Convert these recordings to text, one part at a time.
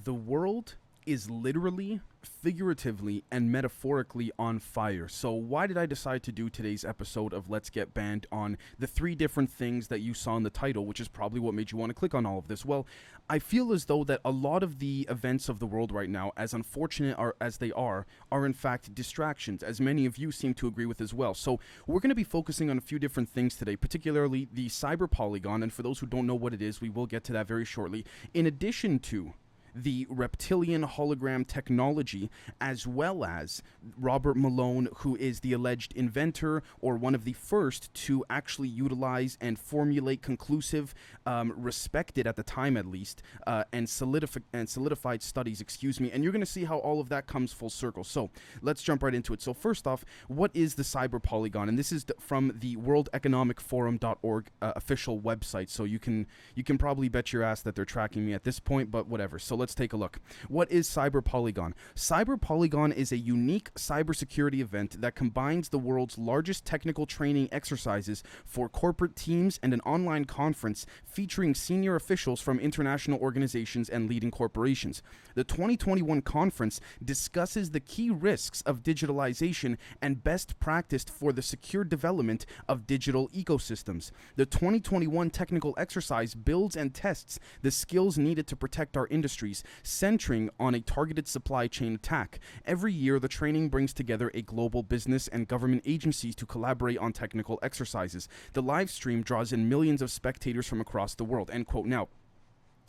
The world is literally, figuratively, and metaphorically on fire. So why did I decide to do today's episode of Let's Get Banned on the three different things that you saw in the title, which is probably what made you want to click on all of this? Well, I feel as though that a lot of the events of the world right now, as unfortunate as they are in fact distractions, as many of you seem to agree with as well. So we're going to be focusing on a few different things today, particularly the cyber Polygon, and for those who don't know what it is, we will get to that very shortly, in addition to the Reptilian hologram technology, as well as Robert Malone, who is the alleged inventor or one of the first to actually utilize and formulate conclusive, respected at the time at least, and solidified studies, and you're going to see how all of that comes full circle. So let's jump right into it. So first off, what is the cyber Polygon? And this is from the worldeconomicforum.org official website, so you can probably bet your ass that they're tracking me at this point, but whatever. So let's take a look. What is Cyber Polygon? Cyber Polygon is a unique cybersecurity event that combines the world's largest technical training exercises for corporate teams and an online conference featuring senior officials from international organizations and leading corporations. The 2021 conference discusses the key risks of digitalization and best practice for the secure development of digital ecosystems. The 2021 technical exercise builds and tests the skills needed to protect our industries, centering on a targeted supply chain attack. Every year, the training brings together a global business and government agencies to collaborate on technical exercises. The live stream draws in millions of spectators from across the world. End quote. Now,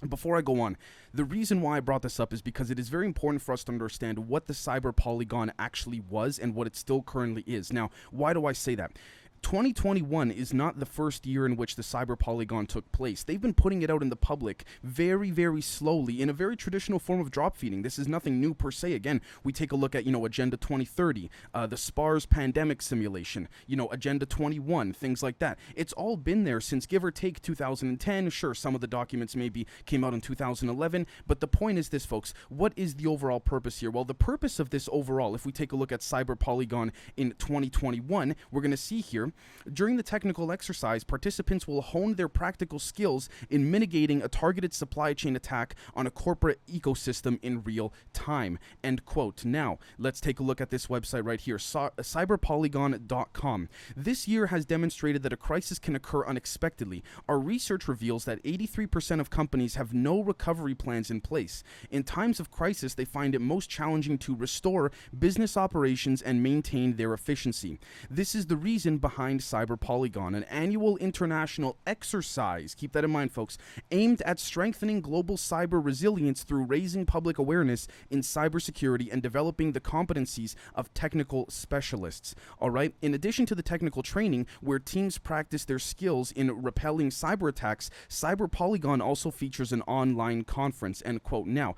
before I go on, the reason why I brought this up is because it is very important for us to understand what the cyber Polygon actually was and what it still currently is. Now, why do I say that? 2021 is not the first year in which the cyber Polygon took place. They've been putting it out in the public very, very slowly in a very traditional form of drop feeding. This is nothing new per se. Again, we take a look at, Agenda 2030, the SPARS pandemic simulation, Agenda 21, things like that. It's all been there since give or take 2010. Sure, some of the documents maybe came out in 2011, but the point is this, folks. What is the overall purpose here? Well, the purpose of this overall, if we take a look at cyber Polygon in 2021, we're going to see here, during the technical exercise, participants will hone their practical skills in mitigating a targeted supply chain attack on a corporate ecosystem in real time. End quote. Now, let's take a look at this website right here, cyberpolygon.com. This year has demonstrated that a crisis can occur unexpectedly. Our research reveals that 83% of companies have no recovery plans in place. In times of crisis, they find it most challenging to restore business operations and maintain their efficiency. This is the reason behind Cyber Polygon, an annual international exercise, keep that in mind, folks, aimed at strengthening global cyber resilience through raising public awareness in cybersecurity and developing the competencies of technical specialists. All right. In addition to the technical training, where teams practice their skills in repelling cyber attacks, Cyber Polygon also features an online conference. End quote. Now,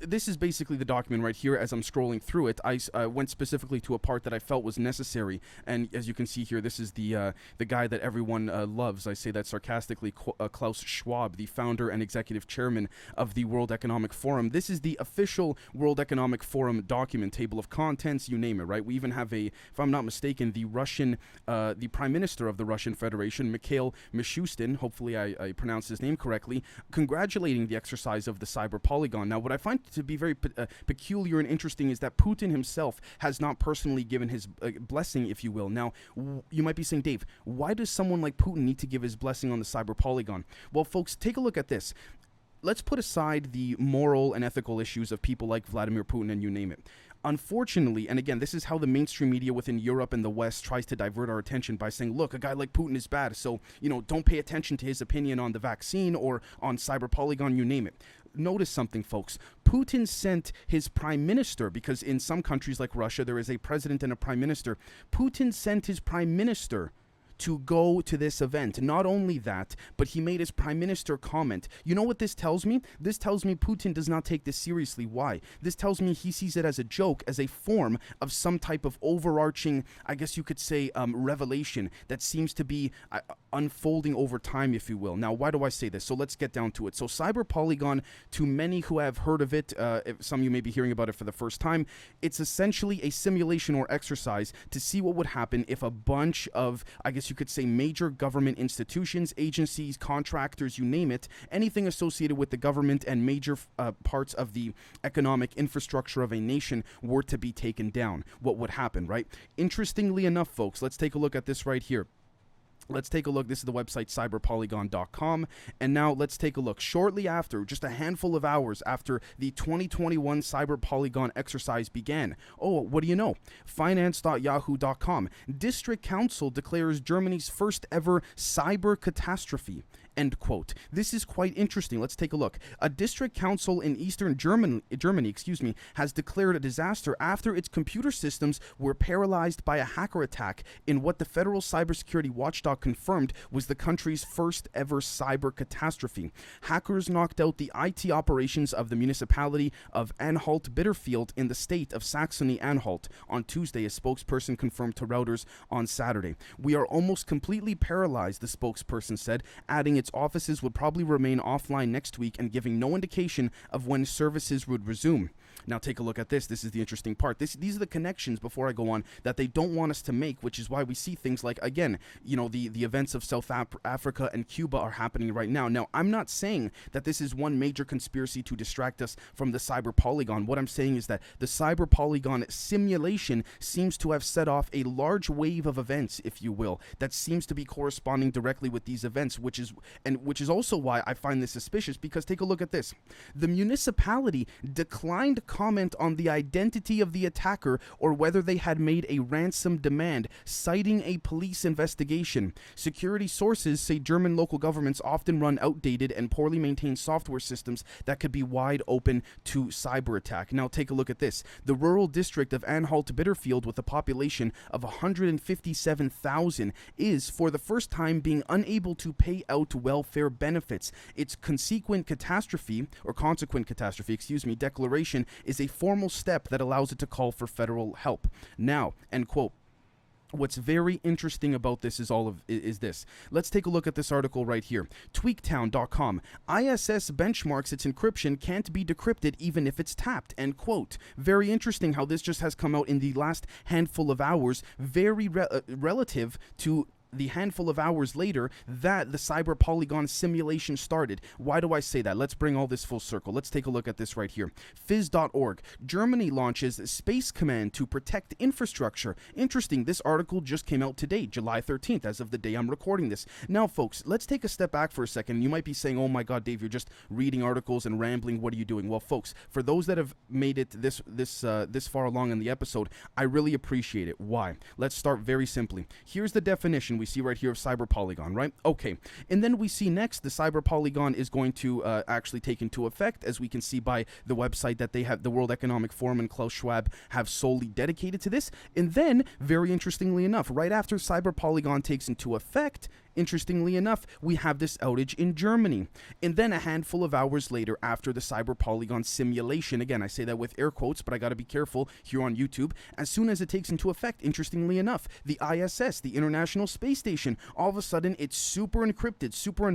this is basically the document right here. As I'm scrolling through it, I went specifically to a part that I felt was necessary, and as you can see here, this is the guy that everyone loves. I say that sarcastically, Klaus Schwab, the founder and executive chairman of the World Economic Forum. This is the official World Economic Forum document, table of contents, you name it, right? We even have if I'm not mistaken, the Prime Minister of the Russian Federation, Mikhail Mishustin, hopefully I pronounced his name correctly, congratulating the exercise of the cyber Polygon. Now, what I find to be very peculiar and interesting is that Putin himself has not personally given his blessing, if you will. Now, you might be saying, Dave, why does someone like Putin need to give his blessing on the cyber Polygon? Well, folks, take a look at this. Let's put aside the moral and ethical issues of people like Vladimir Putin and you name it. Unfortunately, and again, this is how the mainstream media within Europe and the West tries to divert our attention by saying, look, a guy like Putin is bad, so, don't pay attention to his opinion on the vaccine or on cyber Polygon, you name it. Notice something, folks. Putin sent his prime minister, because in some countries like Russia, there is a president and a prime minister. Putin sent his prime minister to go to this event. Not only that, but he made his prime minister comment. You know what this tells me? This tells me Putin does not take this seriously. Why? This tells me he sees it as a joke, as a form of some type of overarching, I guess you could say, revelation that seems to be unfolding over time, if you will. Now, why do I say this? So let's get down to it. So Cyber Polygon, to many who have heard of it, some of you may be hearing about it for the first time, it's essentially a simulation or exercise to see what would happen if a bunch of, I guess you could say, major government institutions, agencies, contractors, you name it, anything associated with the government and major parts of the economic infrastructure of a nation were to be taken down. What would happen, right? Interestingly enough, folks, let's take a look at this right here. Let's take a look. This is the website cyberpolygon.com. And now let's take a look. Shortly after, just a handful of hours after the 2021 Cyber Polygon exercise began. Oh, what do you know? Finance.yahoo.com. District Council declares Germany's first ever cyber catastrophe. End quote. This is quite interesting. Let's take a look. A district council in eastern Germany, has declared a disaster after its computer systems were paralyzed by a hacker attack in what the federal cybersecurity watchdog confirmed was the country's first ever cyber catastrophe. Hackers knocked out the IT operations of the municipality of Anhalt-Bitterfeld in the state of Saxony-Anhalt on Tuesday, a spokesperson confirmed to Reuters on Saturday. We are almost completely paralyzed, the spokesperson said, adding its offices would probably remain offline next week and giving no indication of when services would resume. Now take a look at this. This is the interesting part. These are the connections, before I go on, that they don't want us to make, which is why we see things like, again, you know, the events of South Africa and Cuba are happening right now. Now, I'm not saying that this is one major conspiracy to distract us from the Cyber Polygon. What I'm saying is that the Cyber Polygon simulation seems to have set off a large wave of events, if you will, that seems to be corresponding directly with these events, which is also why I find this suspicious, because take a look at this. The municipality declined comment on the identity of the attacker or whether they had made a ransom demand, citing a police investigation. Security sources say German local governments often run outdated and poorly maintained software systems that could be wide open to cyber attack. Now take a look at this. The rural district of Anhalt-Bitterfeld, with a population of 157,000, is for the first time being unable to pay out welfare benefits. Its consequent catastrophe declaration is a formal step that allows it to call for federal help. Now, end quote. What's very interesting about this is this. Let's take a look at this article right here. Tweaktown.com. ISS benchmarks its encryption can't be decrypted even if it's tapped. End quote. Very interesting how this just has come out in the last handful of hours, very relative to the handful of hours later that the Cyber Polygon simulation started. Why do I say that? Let's bring all this full circle. Let's take a look at this right here. Phys.org. Germany launches Space Command to protect infrastructure. Interesting. This article just came out today, July 13th, as of the day I'm recording this. Now, folks, let's take a step back for a second. You might be saying, oh my God, Dave, you're just reading articles and rambling. What are you doing? Well, folks, for those that have made it this far along in the episode, I really appreciate it. Why? Let's start very simply. Here's the definition we see right here of Cyber Polygon, right? Okay. And then we see next the Cyber Polygon is going to actually take into effect, as we can see by the website that they have, the World Economic Forum and Klaus Schwab have solely dedicated to this. And then, very interestingly enough, right after Cyber Polygon takes into effect, interestingly enough, we have this outage in Germany. And then a handful of hours later, after the Cyber Polygon simulation, again, I say that with air quotes, but I got to be careful here on YouTube, as soon as it takes into effect, interestingly enough, the ISS, the International Space Station, all of a sudden it's super encrypted, super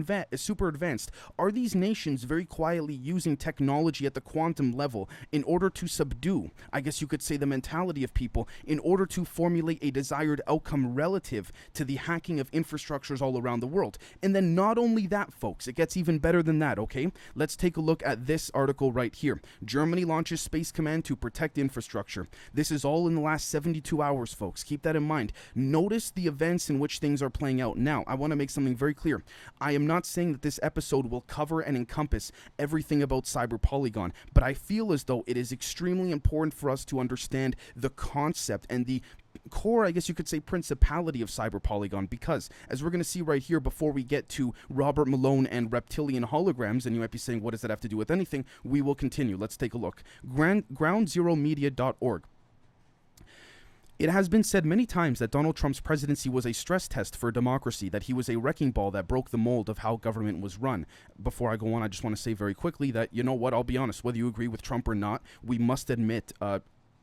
advanced. Are these nations very quietly using technology at the quantum level in order to subdue, I guess you could say, the mentality of people, in order to formulate a desired outcome relative to the hacking of infrastructures all around the world? And then not only that, folks, it gets even better than that, okay? Let's take a look at this article right here. Germany launches Space Command to protect infrastructure. This is all in the last 72 hours, folks. Keep that in mind. Notice the events in which things are playing out. Now, I want to make something very clear. I am not saying that this episode will cover and encompass everything about Cyber Polygon, but I feel as though it is extremely important for us to understand the concept and the core, I guess you could say, principality of Cyber Polygon, because as we're going to see right here before we get to Robert Malone and Reptilian holograms, and you might be saying, what does that have to do with anything? We will continue. Let's take a look. GroundZeroMedia.org. It has been said many times that Donald Trump's presidency was a stress test for democracy, that he was a wrecking ball that broke the mold of how government was run. Before I go on, I just want to say very quickly that, you know what, I'll be honest, whether you agree with Trump or not, we must admit,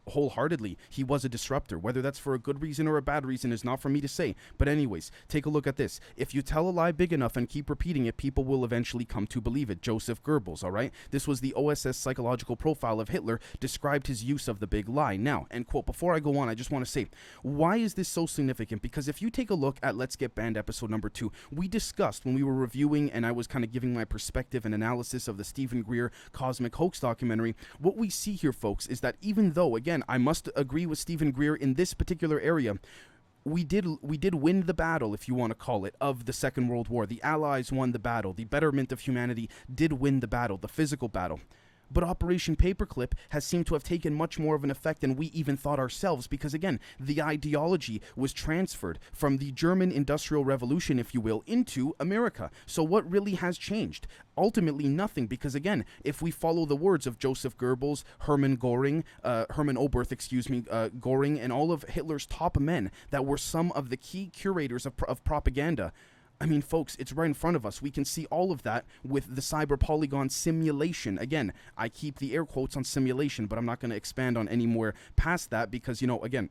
wholeheartedly he was a disruptor. Whether that's for a good reason or a bad reason is not for me to say. But anyways, take a look at this. If you tell a lie big enough and keep repeating it, people will eventually come to believe it. Joseph Goebbels, all right? This was the OSS psychological profile of Hitler, described his use of the big lie. Now, end quote. Before I go on, I just want to say, why is this so significant? Because if you take a look at Let's Get Banned episode number 2, we discussed when we were reviewing and I was kind of giving my perspective and analysis of the Stephen Greer Cosmic Hoax documentary, what we see here, folks, is that even though, again, I must agree with Stephen Greer in this particular area, we did win the battle, if you want to call it, of the Second World War. The Allies won the battle. The betterment of humanity did win the battle, the physical battle. But Operation Paperclip has seemed to have taken much more of an effect than we even thought ourselves, because again, the ideology was transferred from the German Industrial Revolution, if you will, into America. So what really has changed? Ultimately nothing, because again, if we follow the words of Joseph Goebbels, Hermann Oberth, Goring, and all of Hitler's top men that were some of the key curators of propaganda, I mean, folks, it's right in front of us. We can see all of that with the cyber Polygon simulation. Again, I keep the air quotes on simulation, but I'm not going to expand on any more past that because, you know, again,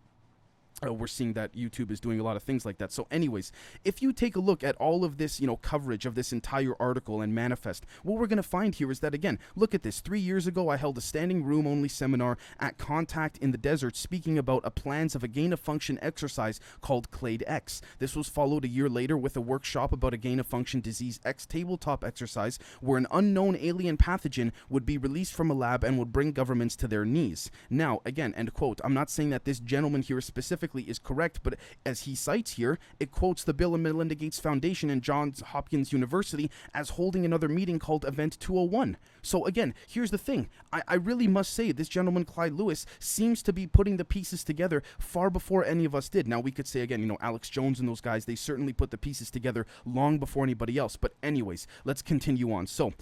we're seeing that YouTube is doing a lot of things like that. So anyways, if you take a look at all of this, you know, coverage of this entire article and manifest, what we're going to find here is that, again, look at this. 3 years ago, I held a standing room only seminar at Contact in the Desert speaking about a plans of a gain of function exercise called Clade X. This was followed a year later with a workshop about a gain of function disease X tabletop exercise where an unknown alien pathogen would be released from a lab and would bring governments to their knees. Now, again, end quote, I'm not saying that this gentleman here specifically is correct, but as he cites here, it quotes the Bill and Melinda Gates Foundation and Johns Hopkins University as holding another meeting called Event 201. So again, here's the thing. I really must say this gentleman, Clyde Lewis, seems to be putting the pieces together far before any of us did. Now, we could say, again, you know, Alex Jones and those guys, they certainly put the pieces together long before anybody else. But anyways, let's continue on. So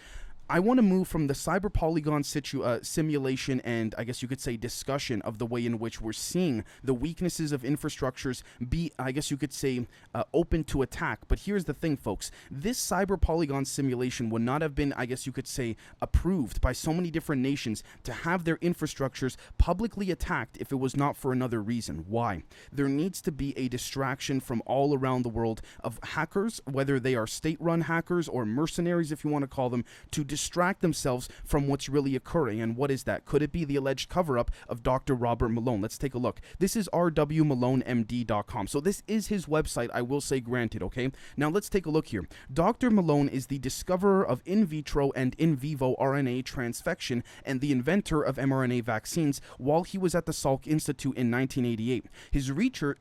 I want to move from the cyber Polygon simulation and I guess you could say discussion of the way in which we're seeing the weaknesses of infrastructures be, I guess you could say, open to attack. But here's the thing, folks. This cyber Polygon simulation would not have been, I guess you could say, approved by so many different nations to have their infrastructures publicly attacked if it was not for another reason. Why? There needs to be a distraction from all around the world of hackers, whether they are state-run hackers or mercenaries, if you want to call them, to distract themselves from what's really occurring. And what is that? Could it be the alleged cover-up of Dr. Robert Malone? Let's take a look. This is rwmalonemd.com. So this is his website, I will say, granted, okay? Now let's take a look here. Dr. Malone is the discoverer of in vitro and in vivo RNA transfection and the inventor of mRNA vaccines while he was at the Salk Institute in 1988. His research,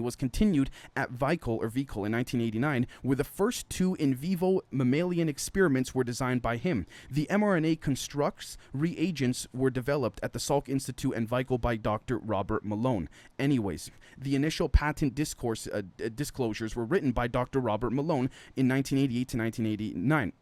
was continued at Vical in 1989, where the first 2 in vivo mammalian experiments were designed by him. The mRNA constructs reagents were developed at the Salk Institute and Vical by Dr. Robert Malone. Anyways, the initial patent disclosures were written by Dr. Robert Malone in 1988 to 1989.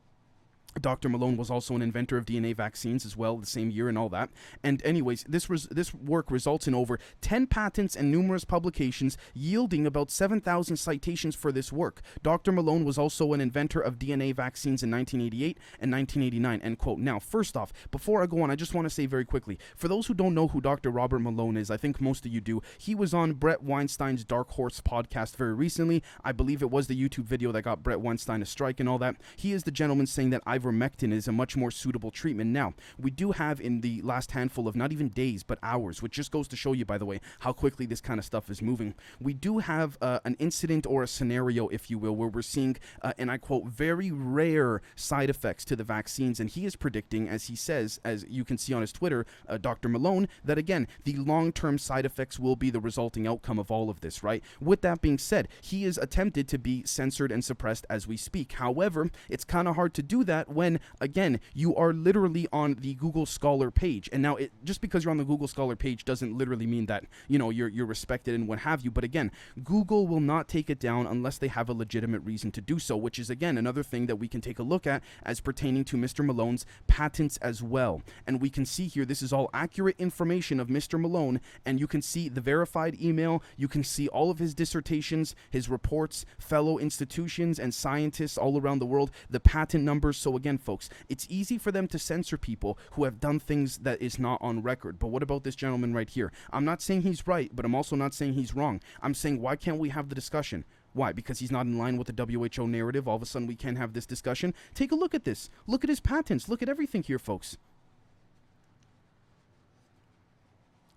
Dr. Malone was also an inventor of DNA vaccines as well, the same year and all that. And anyways, this work results in over 10 patents and numerous publications, yielding about 7,000 citations for this work. Dr. Malone was also an inventor of DNA vaccines in 1988 and 1989, end quote. Now, first off, before I go on, I just want to say very quickly, for those who don't know who Dr. Robert Malone is, I think most of you do, he was on Brett Weinstein's Dark Horse podcast very recently. I believe it was the YouTube video that got Brett Weinstein a strike and all that. He is the gentleman saying that ivermectin is a much more suitable treatment. Now, we do have in the last handful of not even days, but hours, which just goes to show you, by the way, how quickly this kind of stuff is moving. We do have an incident or a scenario, if you will, where we're seeing, and I quote, very rare side effects to the vaccines. And he is predicting, as he says, as you can see on his Twitter, Dr. Malone, that again, the long-term side effects will be the resulting outcome of all of this, right? With that being said, he is attempted to be censored and suppressed as we speak. However, it's kind of hard to do that when, again, you are literally on the Google Scholar page. And now, just because you're on the Google Scholar page doesn't literally mean that, you know, you're respected and what have you. But again, Google will not take it down unless they have a legitimate reason to do so, which is, again, another thing that we can take a look at as pertaining to Mr. Malone's patents as well. And we can see here, this is all accurate information of Mr. Malone, and you can see the verified email, you can see all of his dissertations, his reports, fellow institutions and scientists all around the world, the patent numbers. So again, folks, it's easy for them to censor people who have done things that is not on record. But what about this gentleman right here? I'm not saying he's right, but I'm also not saying he's wrong. I'm saying, why can't we have the discussion? Why? Because he's not in line with the WHO narrative. All of a sudden we can't have this discussion. Take a look at this. Look at his patents. Look at everything here, folks.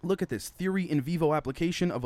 Look at this. Theory in vivo application of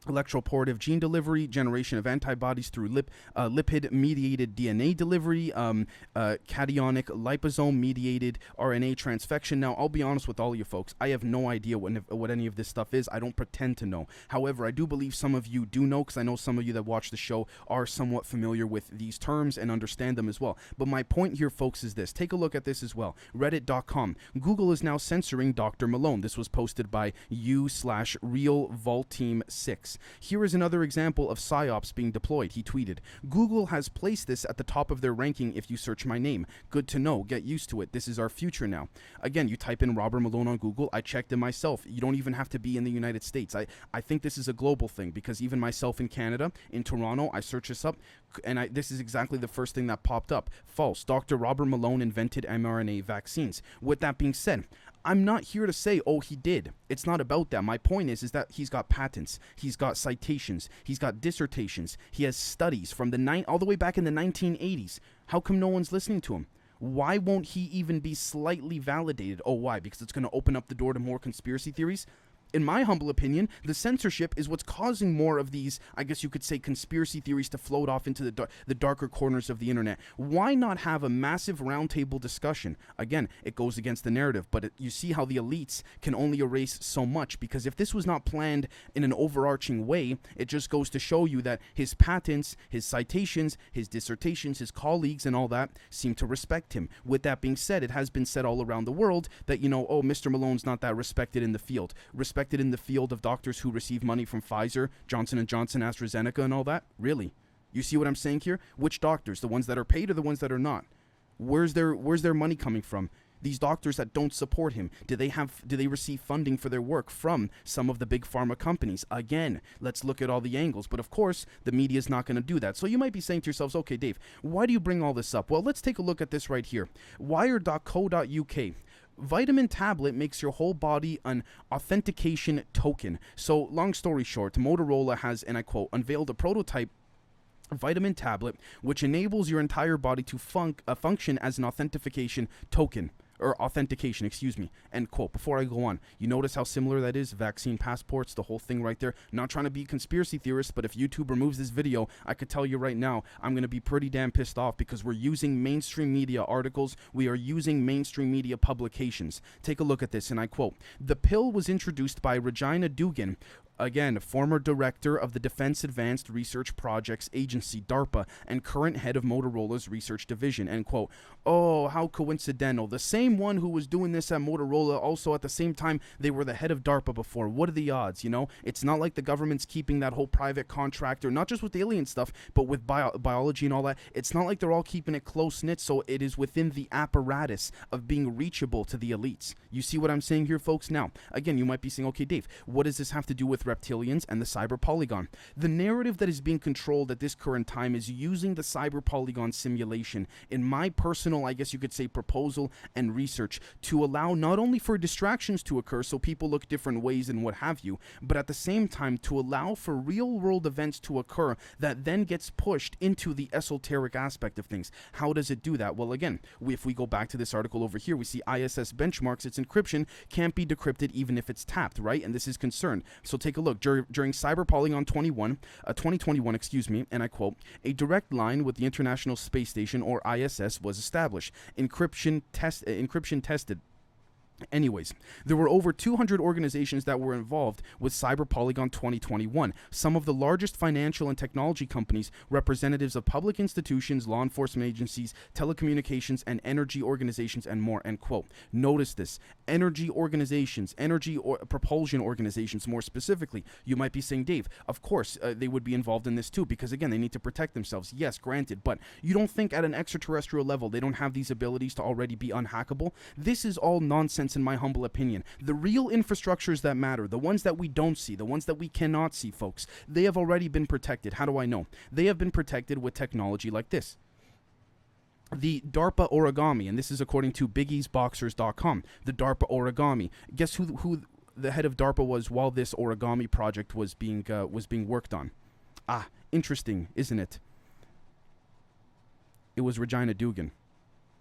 electroporative gene delivery, generation of antibodies through lipid-mediated DNA delivery, cationic liposome-mediated RNA transfection. Now, I'll be honest with all of you folks. I have no idea what any of this stuff is. I don't pretend to know. However, I do believe some of you do know, because I know some of you that watch the show are somewhat familiar with these terms and understand them as well. But my point here, folks, is this. Take a look at this as well. Reddit.com. Google is now censoring Dr. Malone. This was posted by u/RealVolTeam6. Here is another example of PsyOps being deployed. He tweeted, Google has placed this at the top of their ranking if you search my name. Good to know. Get used to it. This is our future now. Again, you type in Robert Malone on Google. I checked it myself. You don't even have to be in the United States. I think this is a global thing, because even myself in Canada, in Toronto, I searched this up, and this is exactly the first thing that popped up. False. Dr. Robert Malone invented mRNA vaccines. With that being said, I'm not here to say, oh, he did. It's not about that. My point is that he's got patents, he's got citations, he's got dissertations, he has studies from all the way back in the 1980s. How come no one's listening to him? Why won't he even be slightly validated? Oh, why? Because it's going to open up the door to more conspiracy theories? In my humble opinion, the censorship is what's causing more of these, I guess you could say, conspiracy theories to float off into the darker corners of the internet. Why not have a massive roundtable discussion? Again, it goes against the narrative, but you see how the elites can only erase so much, because if this was not planned in an overarching way, it just goes to show you that his patents, his citations, his dissertations, his colleagues and all that seem to respect him. With that being said, it has been said all around the world that, oh, Mr. Malone's not that respected in the field. Respected in the field of doctors who receive money from Pfizer, Johnson & Johnson, AstraZeneca, and all that? Really? You see what I'm saying here? Which doctors? The ones that are paid or the ones that are not? Where's their money coming from? These doctors that don't support him, do they receive funding for their work from some of the big pharma companies? Again, let's look at all the angles. But of course, the media is not going to do that. So you might be saying to yourselves, okay, Dave, why do you bring all this up? Well, let's take a look at this right here. Wired.co.uk. Vitamin tablet makes your whole body an authentication token. So, long story short, Motorola has, and I quote, unveiled a prototype vitamin tablet which enables your entire body to function as an authentication token. Or authentication, excuse me, end quote. Before I go on, you notice how similar that is? Vaccine passports, the whole thing right there. Not trying to be a conspiracy theorist, but if YouTube removes this video, I could tell you right now, I'm going to be pretty damn pissed off, because we're using mainstream media articles. We are using mainstream media publications. Take a look at this, and I quote, the pill was introduced by Regina Dugan, again, former director of the Defense Advanced Research Projects Agency, DARPA, and current head of Motorola's research division, end quote. Oh, how coincidental. The same one who was doing this at Motorola, also at the same time, they were the head of DARPA before. What are the odds, It's not like the government's keeping that whole private contractor, not just with alien stuff, but with biology and all that. It's not like they're all keeping it close-knit, so it is within the apparatus of being reachable to the elites. You see what I'm saying here, folks? Now, again, you might be saying, okay, Dave, what does this have to do with reptilians and the cyber polygon? The narrative that is being controlled at this current time is using the cyber polygon simulation, in my personal, I guess you could say, proposal and research, to allow not only for distractions to occur, so people look different ways and what have you, but at the same time to allow for real world events to occur that then gets pushed into the esoteric aspect of things. How does it do that? Well, again, if we go back to this article over here, we see ISS benchmarks its encryption can't be decrypted even if it's tapped, right? And this is concerned. So take a look. During Cyber Polygon 2021, and I quote, a direct line with the International Space Station, or ISS, was established. Encryption tested. Anyways, there were over 200 organizations that were involved with Cyber Polygon 2021. Some of the largest financial and technology companies, representatives of public institutions, law enforcement agencies, telecommunications, and energy organizations, and more, end quote. Notice this. Energy organizations, propulsion organizations, more specifically. You might be saying, Dave, of course they would be involved in this too, because again, they need to protect themselves. Yes, granted, but you don't think at an extraterrestrial level they don't have these abilities to already be unhackable? This is all nonsense, in my humble opinion. The real infrastructures that matter, the ones that we don't see, the ones that we cannot see, folks, they have already been protected. How do I know? They have been protected with technology like this. the DARPA origami, and this is according to biggiesboxers.com, the DARPA origami. Guess who the head of DARPA was while this origami project was being worked on? Ah, interesting, isn't it? It was Regina Dugan,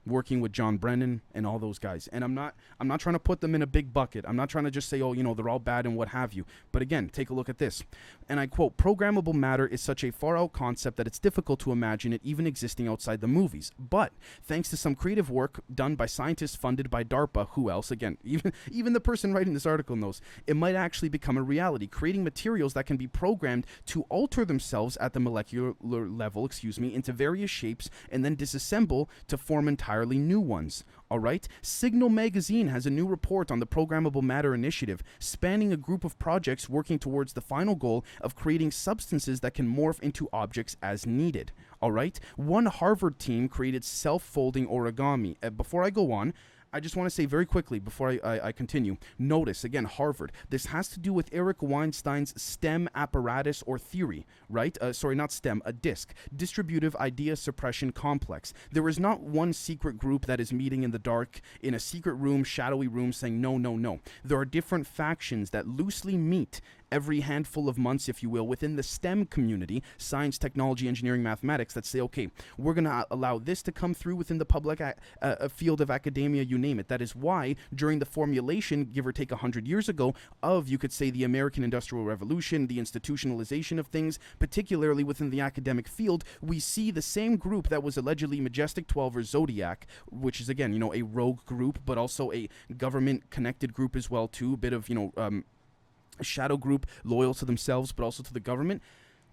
working with John Brennan and all those guys. And I'm not trying to put them in a big bucket. I'm not trying to just say, oh, they're all bad and what have you. But again, take a look at this. And I quote, "Programmable matter is such a far out concept that it's difficult to imagine it even existing outside the movies. But thanks to some creative work done by scientists funded by DARPA," who else? Again, even the person writing this article knows, "it might actually become a reality, creating materials that can be programmed to alter themselves at the molecular level, into various shapes and then disassemble to form entirely new ones." All right. Signal Magazine has a new report on the Programmable Matter Initiative, spanning a group of projects working towards the final goal of creating substances that can morph into objects as needed. All right. One Harvard team created self-folding origami. Before I go on, I just want to say very quickly before I continue, notice, again, Harvard. This has to do with Eric Weinstein's STEM apparatus or theory, right? Sorry, not STEM, a DISC, Distributive Idea Suppression Complex. There is not one secret group that is meeting in the dark in a secret room, shadowy room, saying no, no, no. There are different factions that loosely meet every handful of months, if you will, within the STEM community, science, technology, engineering, mathematics, that say, okay, we're going to allow this to come through within the public field of academia, you name it. That is why during the formulation, give or take 100 years ago, of, you could say, the American Industrial Revolution, the institutionalization of things, particularly within the academic field, we see the same group that was allegedly Majestic 12 or Zodiac, which is, again, a rogue group, but also a government-connected group as well, too, a bit of, a shadow group loyal to themselves but also to the government.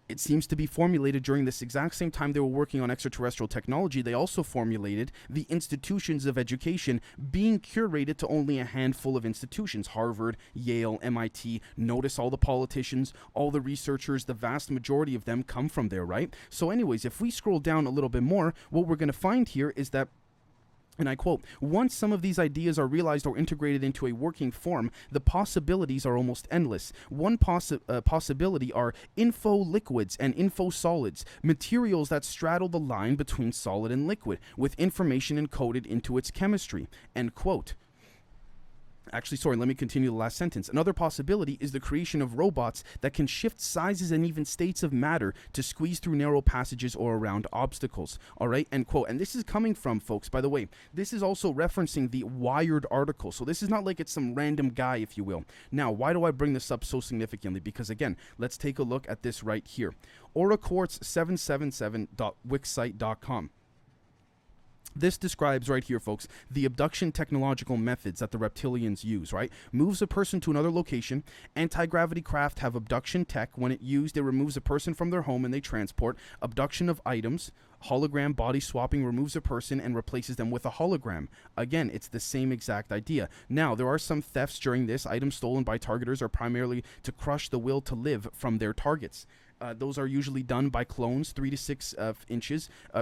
It seems to be formulated during this exact same time they were working on extraterrestrial technology. They also formulated the institutions of education being curated to only a handful of institutions: Harvard, Yale, MIT. Notice all the politicians, all the researchers, the vast majority of them come from there, right? So anyways, if we scroll down a little bit more, what we're going to find here is that, and I quote, "Once some of these ideas are realized or integrated into a working form, the possibilities are almost endless. One possibility are info-liquids and info-solids, materials that straddle the line between solid and liquid, with information encoded into its chemistry." End quote. Actually, sorry, let me continue the last sentence. "Another possibility is the creation of robots that can shift sizes and even states of matter to squeeze through narrow passages or around obstacles." All right, end quote. And this is coming from, folks, by the way, this is also referencing the Wired article. So this is not like it's some random guy, if you will. Now, why do I bring this up so significantly? Because, again, let's take a look at this right here. Oraquartz777.wixsite.com. This describes right here, folks, the abduction technological methods that the reptilians use, right? Moves a person to another location. Anti-gravity craft have abduction tech. When it used, it removes a person from their home and they transport. Abduction of items. Hologram body swapping removes a person and replaces them with a hologram. Again, it's the same exact idea. Now, there are some thefts during this. Items stolen by targeters are primarily to crush the will to live from their targets. Those are usually done by clones, 3 to 6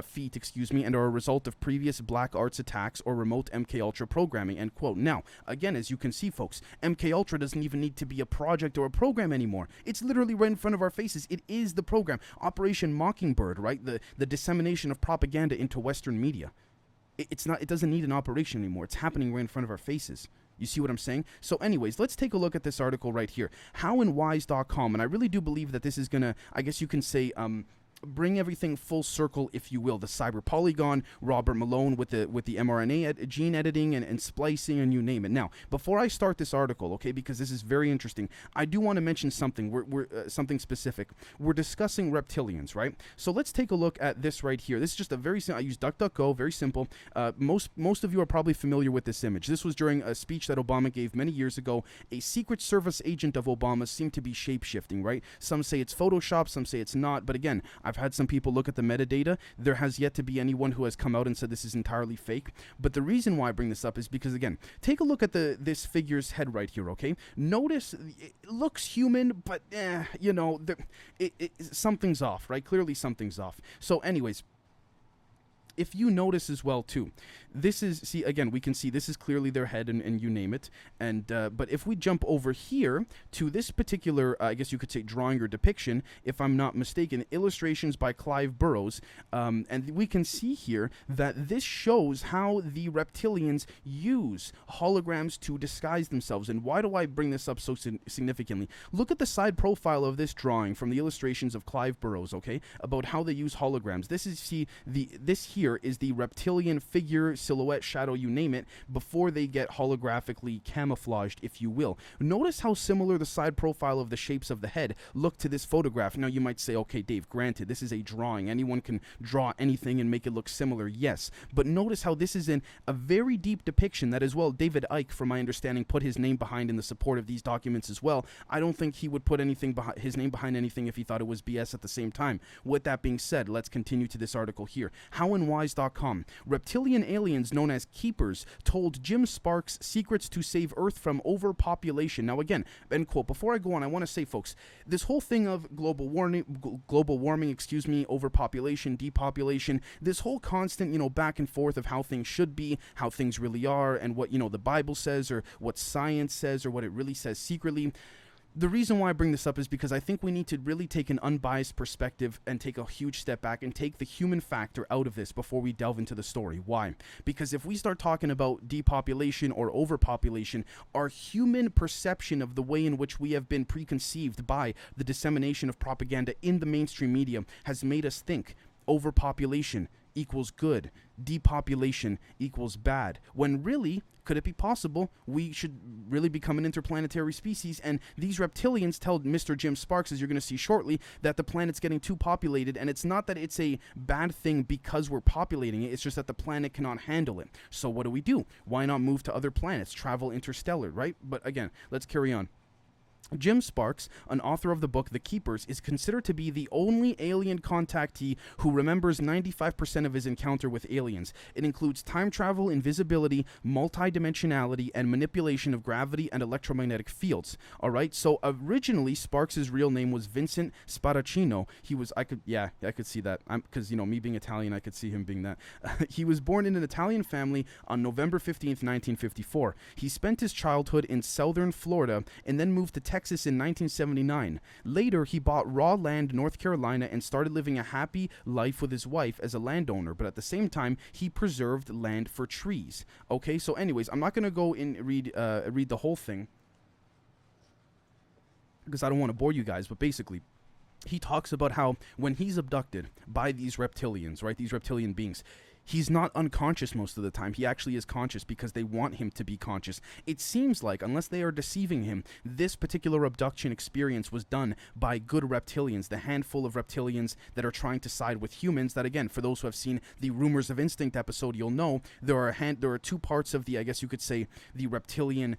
feet, and are a result of previous black arts attacks or remote MK Ultra programming, end quote. Now, again, as you can see, folks, MK Ultra doesn't even need to be a project or a program anymore. It's literally right in front of our faces. It is the program. Operation Mockingbird, right? The dissemination of propaganda into Western media. It doesn't need an operation anymore. It's happening right in front of our faces. You see what I'm saying? So anyways, let's take a look at this article right here. Howandwise.com. And I really do believe that this is going to, I guess you can say, bring everything full circle, if you will. The cyber Polygon, Robert Malone with the mRNA gene editing and splicing, and you name it. Now, before I start this article, okay, because this is very interesting, I do want to mention something. We're something specific. We're discussing reptilians, right? So let's take a look at this right here. This is just a very simple. I use DuckDuckGo, very simple. Most of you are probably familiar with this image. This was during a speech that Obama gave many years ago. A Secret Service agent of Obama seemed to be shape-shifting, right? Some say it's Photoshop, some say it's not. But again, I've had some people look at the metadata. There has yet to be anyone who has come out and said this is entirely fake. But the reason why I bring this up is because, again, take a look at this figure's head right here, okay? Notice it looks human, but, something's off, right? Clearly something's off. So anyways, if you notice as well too, this is, see, again, we can see this is clearly their head, and you name it. And but if we jump over here to this particular, I guess you could say, drawing or depiction, if I'm not mistaken, illustrations by Clive Burrows, and we can see here that this shows how the reptilians use holograms to disguise themselves. And why do I bring this up so significantly? Look at the side profile of this drawing from the illustrations of Clive Burrows, okay, about how they use holograms. This is, see, this here is the reptilian figure, silhouette, shadow, you name it, before they get holographically camouflaged, if you will. Notice how similar the side profile of the shapes of the head look to this photograph. Now you might say, okay, Dave, granted, this is a drawing. Anyone can draw anything and make it look similar, yes. But notice how this is in a very deep depiction that as well David Icke, from my understanding, put his name behind in the support of these documents as well. I don't think he would put anything his name behind anything if he thought it was BS at the same time. With that being said, let's continue to this article here. HowandWise.com. Reptilian aliens known as keepers told Jim Sparks secrets to save Earth from overpopulation. Now again, end quote. Before I go on, I want to say, folks, this whole thing of global warming, overpopulation, depopulation, this whole constant, back and forth of how things should be, how things really are, and what, the Bible says, or what science says, or what it really says secretly. The reason why I bring this up is because I think we need to really take an unbiased perspective and take a huge step back and take the human factor out of this before we delve into the story. Why? Because if we start talking about depopulation or overpopulation, our human perception of the way in which we have been preconceived by the dissemination of propaganda in the mainstream media has made us think overpopulation equals good, depopulation equals bad, when really, could it be possible we should really become an interplanetary species? And these reptilians tell Mr. Jim Sparks, as you're going to see shortly, that the planet's getting too populated, and it's not that it's a bad thing because we're populating it, it's just that the planet cannot handle it. So what do? Why not move to other planets, travel interstellar, right? But again, let's carry on. Jim Sparks, an author of the book The Keepers, is considered to be the only alien contactee who remembers 95% of his encounter with aliens. It includes time travel, invisibility, multidimensionality, and manipulation of gravity and electromagnetic fields. All right, so originally Sparks' real name was Vincent Spadaccino. I could see that. Because, me being Italian, I could see him being that. He was born in an Italian family on November 15th, 1954. He spent his childhood in southern Florida and then moved to Texas in 1979. Later, he bought raw land in North Carolina and started living a happy life with his wife as a landowner, but at the same time, he preserved land for trees. Okay, so anyways, I'm not going to go and read the whole thing because I don't want to bore you guys, but basically, he talks about how when he's abducted by these reptilians, right, these reptilian beings, he's not unconscious most of the time. He actually is conscious because they want him to be conscious. It seems like, unless they are deceiving him, this particular abduction experience was done by good reptilians, the handful of reptilians that are trying to side with humans. That, again, for those who have seen the Rumors of Instinct episode, you'll know there are two parts of the, I guess you could say, the reptilian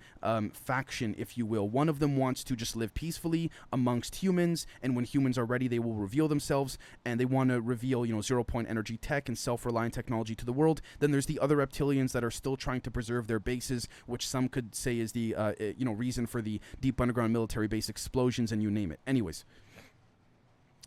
faction, if you will. One of them wants to just live peacefully amongst humans, and when humans are ready, they will reveal themselves, and they want to reveal, zero-point energy tech and self-reliant technology to the world. Then there's the other reptilians that are still trying to preserve their bases, which some could say is the reason for the deep underground military base explosions, and you name it. Anyways,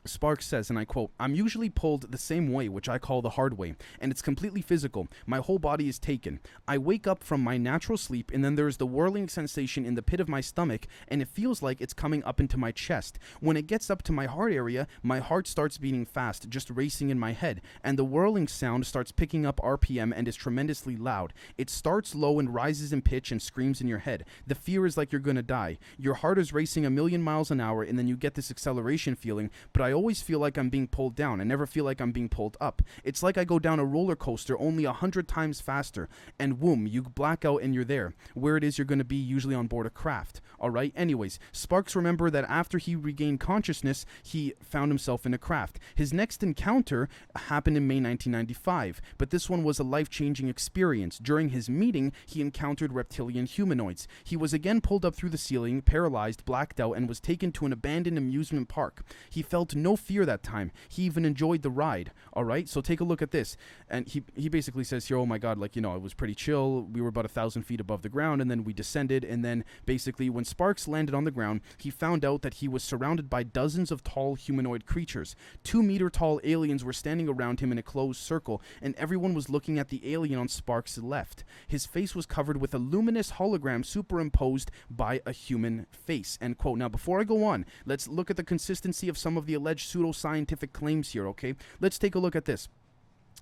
Sparks says, and I quote, "I'm usually pulled the same way, which I call the hard way, and it's completely physical. My whole body is taken. I wake up from my natural sleep, and then there's the whirling sensation in the pit of my stomach, and it feels like it's coming up into my chest. When it gets up to my heart area, my heart starts beating fast, just racing in my head, and the whirling sound starts picking up RPM and is tremendously loud. It starts low and rises in pitch and screams in your head. The fear is like you're gonna die. Your heart is racing 1,000,000 miles an hour, and then you get this acceleration feeling, but I always feel like I'm being pulled down. I never feel like I'm being pulled up. It's like I go down a roller coaster only 100 times faster, and boom, you black out and you're there. Where it is you're going to be, usually on board a craft. All right. Anyways, Sparks remembered that after he regained consciousness, he found himself in a craft. His next encounter happened in May 1995, but this one was a life-changing experience. During his meeting, he encountered reptilian humanoids. He was again pulled up through the ceiling, paralyzed, blacked out, and was taken to an abandoned amusement park. He felt no fear that time. He even enjoyed the ride. All right, so take a look at this. And he basically says here, oh my God, like, you know, it was pretty chill. We were about 1,000 feet above the ground, and then we descended. And then basically when Sparks landed on the ground, he found out that he was surrounded by dozens of tall humanoid creatures. 2-meter tall aliens were standing around him in a closed circle, and everyone was looking at the alien on Sparks' left. His face was covered with a luminous hologram superimposed by a human face, end quote. Now, before I go on, let's look at the consistency of some of the alleged pseudoscientific claims here, okay? Let's take a look at this.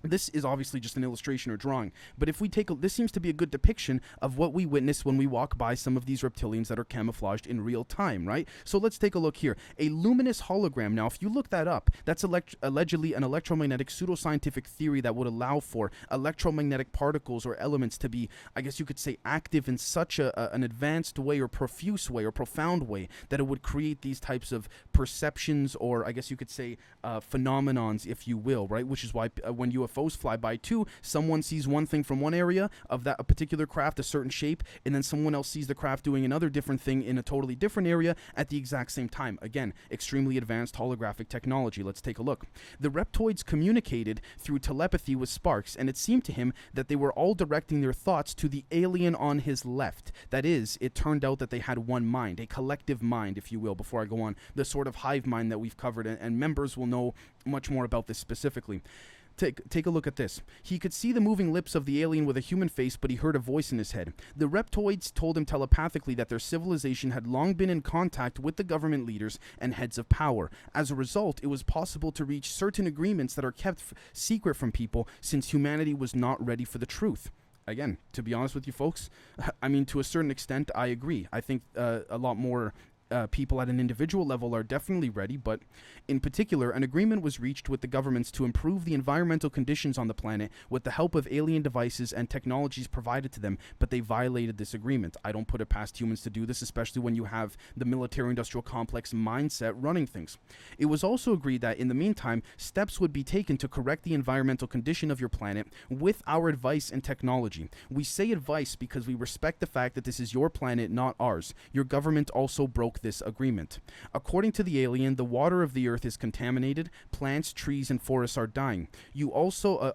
This is obviously just an illustration or drawing, but if we take this seems to be a good depiction of what we witness when we walk by some of these reptilians that are camouflaged in real time, right? So let's take a look here. A luminous hologram. Now, if you look that up, that's allegedly an electromagnetic pseudoscientific theory that would allow for electromagnetic particles or elements to be, I guess you could say, active in such an advanced way or profuse way or profound way that it would create these types of perceptions, or I guess you could say phenomenons, if you will, right? Which is why when UFOs fly by too, someone sees one thing from one area of that a particular craft, a certain shape, and then someone else sees the craft doing another different thing in a totally different area at the exact same time. Again, extremely advanced holographic technology. Let's take a look. The reptoids communicated through telepathy with Sparks, and it seemed to him that they were all directing their thoughts to the alien on his left. That is, it turned out that they had one mind, a collective mind, if you will, before I go on, the sort of hive mind that we've covered, and members will know much more about this specifically. Take a look at this. He could see the moving lips of the alien with a human face, but he heard a voice in his head. The reptoids told him telepathically that their civilization had long been in contact with the government leaders and heads of power. As a result, it was possible to reach certain agreements that are kept secret from people, since humanity was not ready for the truth. Again, to be honest with you folks, I mean, to a certain extent, I agree. I think a lot more people at an individual level are definitely ready, but in particular, an agreement was reached with the governments to improve the environmental conditions on the planet with the help of alien devices and technologies provided to them, but they violated this agreement. I don't put it past humans to do this, especially when you have the military-industrial complex mindset running things. It was also agreed that in the meantime, steps would be taken to correct the environmental condition of your planet with our advice and technology. We say advice because we respect the fact that this is your planet, not ours. Your government also broke this agreement. According to the alien, the water of the earth is contaminated. Plants, trees, and forests are dying. You also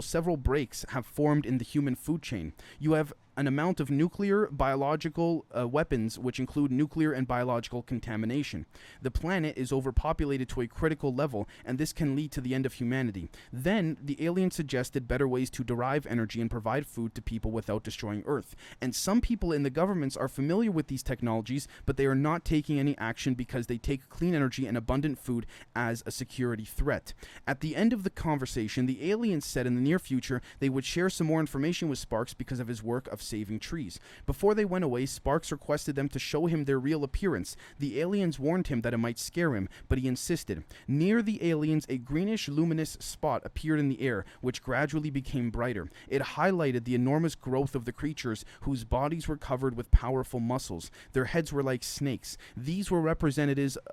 several breaks have formed in the human food chain. You have an amount of nuclear, biological weapons, which include nuclear and biological contamination. The planet is overpopulated to a critical level, and this can lead to the end of humanity. Then, the alien suggested better ways to derive energy and provide food to people without destroying Earth. And some people in the governments are familiar with these technologies, but they are not taking any action because they take clean energy and abundant food as a security threat. At the end of the conversation, the aliens said in the near future they would share some more information with Sparks because of his work of saving trees. Before they went away, Sparks requested them to show him their real appearance. The aliens warned him that it might scare him, but he insisted. Near the aliens, a greenish luminous spot appeared in the air, which gradually became brighter. It highlighted the enormous growth of the creatures, whose bodies were covered with powerful muscles. Their heads were like snakes. These were representatives, of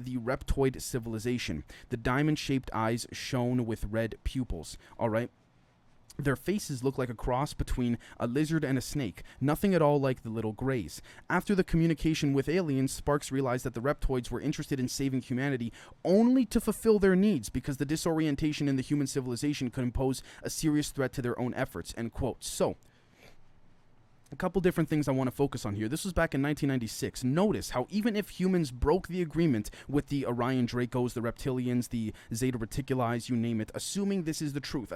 the reptoid civilization. The diamond-shaped eyes shone with red pupils. All right. Their faces look like a cross between a lizard and a snake, nothing at all like the little greys. After the communication with aliens, Sparks realized that the reptoids were interested in saving humanity only to fulfill their needs because the disorientation in the human civilization could impose a serious threat to their own efforts, end quote. So, a couple different things I want to focus on here. This was back in 1996. Notice how even if humans broke the agreement with the Orion Dracos, the Reptilians, the Zeta Reticuli, you name it, assuming this is the truth,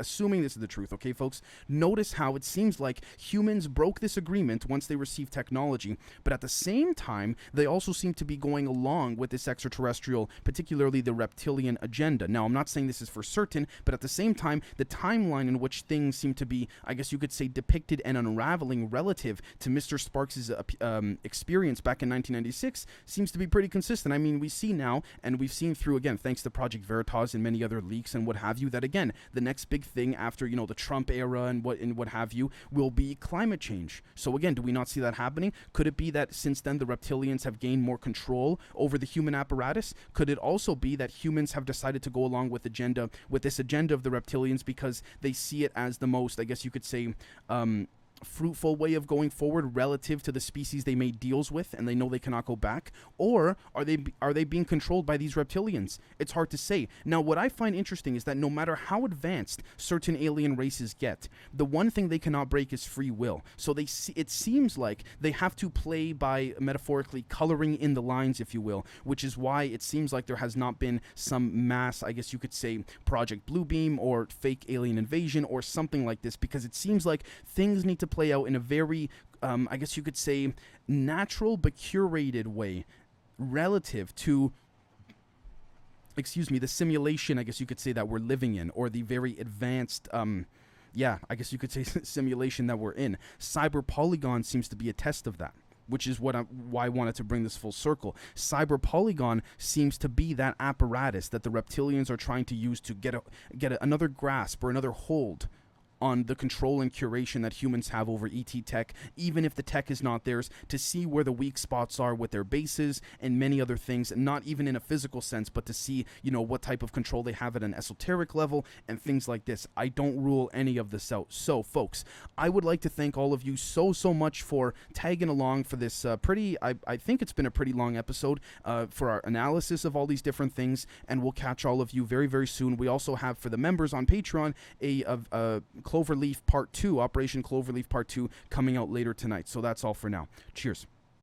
okay, folks? Notice how it seems like humans broke this agreement once they received technology, but at the same time, they also seem to be going along with this extraterrestrial, particularly the reptilian agenda. Now, I'm not saying this is for certain, but at the same time, the timeline in which things seem to be, I guess you could say, depicted and unraveling relative to Mr. Sparks' experience back in 1996 seems to be pretty consistent. I mean, we see now, and we've seen through, again, thanks to Project Veritas and many other leaks and what have you, that again, the next big thing after, you know, the Trump era and what have you, will be climate change. So again, do we not see that happening? Could it be that since then the reptilians have gained more control over the human apparatus? Could it also be that humans have decided to go along with this agenda of the reptilians because they see it as the most, I guess you could say, fruitful way of going forward relative to the species they made deals with and they know they cannot go back? Or are they being controlled by these reptilians? It's hard to say. Now, what I find interesting is that no matter how advanced certain alien races get, the one thing they cannot break is free will. So it seems like they have to play by, metaphorically, coloring in the lines, if you will, which is why it seems like there has not been some mass, I guess you could say, Project Bluebeam or fake alien invasion or something like this, because it seems like things need to play out in a very, I guess you could say, natural but curated way relative to, the simulation, I guess you could say, that we're living in, or the very advanced, I guess you could say simulation that we're in. Cyber Polygon seems to be a test of that, which is why I wanted to bring this full circle. Cyber Polygon seems to be that apparatus that the reptilians are trying to use to get another grasp or another hold on the control and curation that humans have over ET tech, even if the tech is not theirs, to see where the weak spots are with their bases and many other things, not even in a physical sense, but to see, what type of control they have at an esoteric level and things like this. I don't rule any of this out. So, folks, I would like to thank all of you so much for tagging along for this I think it's been a pretty long episode for our analysis of all these different things, and we'll catch all of you very, very soon. We also have, for the members on Patreon, a Cloverleaf Part 2, Operation Cloverleaf Part 2, coming out later tonight. So that's all for now. Cheers.